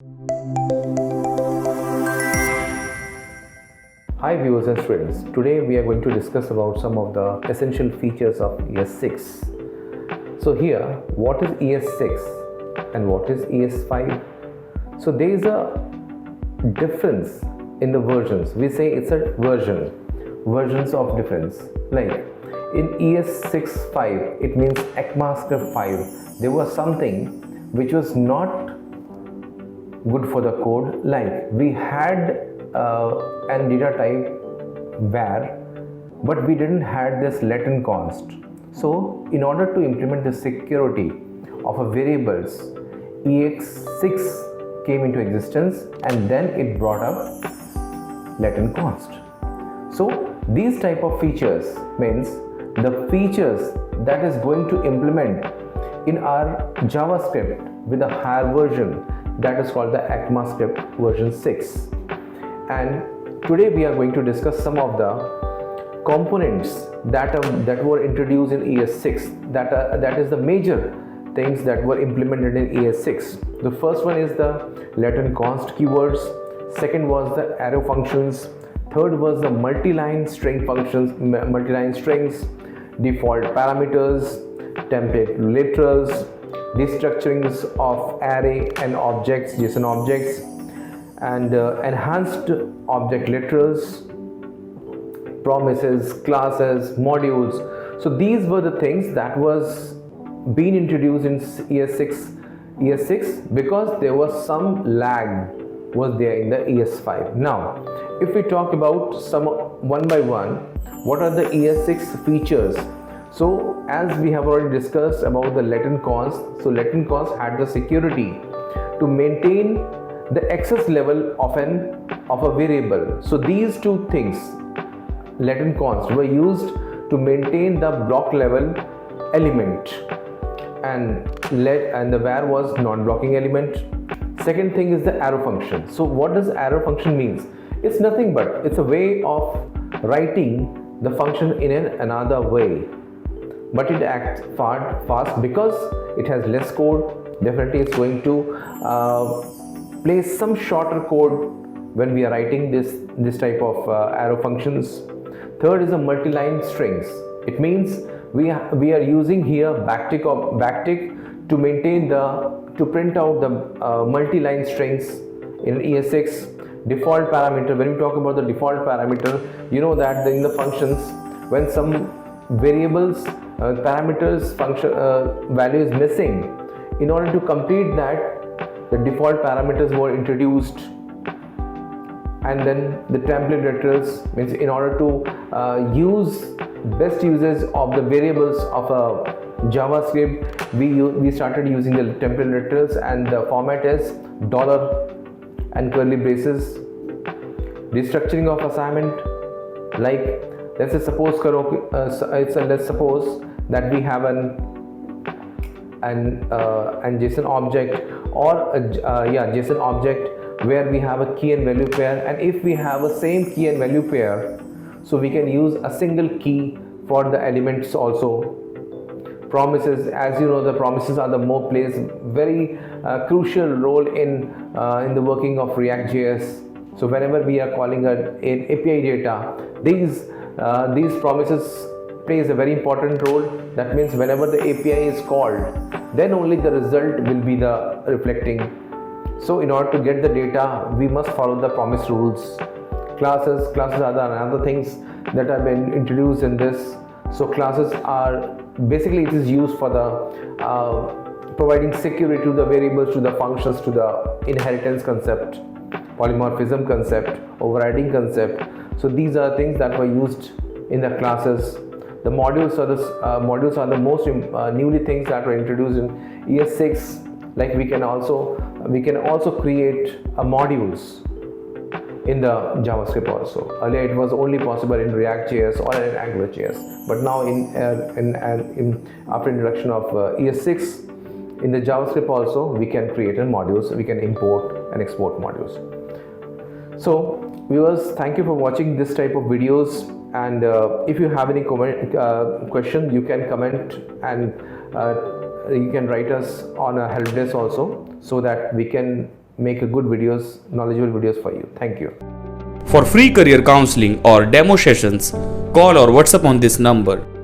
Hi viewers and students, today we are going to discuss about some of the essential features of ES6. So here, what is ES6 and what is ES5? So there is a difference in the versions. We say it's a versions of difference. Like in ES6.5, it means ECMAScript 5. There was something which was not good for the code. Like we had and data type var, but we didn't had this let and const. So in order to implement the security of a variables, EX6 came into existence and then it brought up let and const. So these type of features means the features that is going to implement in our JavaScript with a higher version, that is called the ECMAScript version 6. And today we are going to discuss some of the components that were introduced in ES6, that is the major things that were implemented in ES6. The first one is the let and const keywords, second was the arrow functions, third was the multi-line string functions, multi-line strings, default parameters, template literals, destructurings of array and objects, JSON objects, and enhanced object literals, promises, classes, modules. So these were the things that was being introduced in ES6 because there was some lag was there in the ES5. Now if we talk about some one by one, what are the ES6 features? So as we have already discussed about the let and const, so let and const had the security to maintain the access level of a variable. So these two things, let and const, were used to maintain the block level element, and the var was non-blocking element. Second thing is the arrow function. So what does arrow function means? It's nothing but it's a way of writing the function in another way, but it acts fast because it has less code. Definitely it's going to place some shorter code when we are writing this type of arrow functions. Third is the multi-line strings. It means we are using here backtick to maintain to print out the multi-line strings in ES6. Default parameter, when we talk about the default parameter, you know that in the functions, when some variables parameters function value is missing, in order to complete that, the default parameters were introduced. And then the template literals means in order to use best uses of the variables of a JavaScript, we started using the template literals, and the format is dollar and curly braces. Destructuring of assignment, like let's suppose let's suppose that we have an JSON object or a JSON object where we have a key and value pair, and if we have a same key and value pair, so we can use a single key for the elements also. Promises, as you know, the promises are the more plays very crucial role in the working of React.js. So whenever we are calling an API data, these promises plays a very important role. That means whenever the API is called, then only the result will be the reflecting. So in order to get the data, we must follow the promise rules. Classes are the another things that have been introduced in this. So classes are basically, it is used for the providing security to the variables, to the functions, to the inheritance concept, polymorphism concept, overriding concept. So these are things that were used in the classes. The modules are the most newly things that were introduced in ES6. Like we can also create modules in the JavaScript also. Earlier it was only possible in React.js or in AngularJS, but now after introduction of ES6, in the JavaScript also we can create modules. We can import and export modules. So viewers, thank you for watching this type of videos, and if you have any question, you can comment, and you can write us on a help desk also, so that we can make a good videos, knowledgeable videos for you. Thank you. For free career counseling or demo sessions, call or WhatsApp on this number.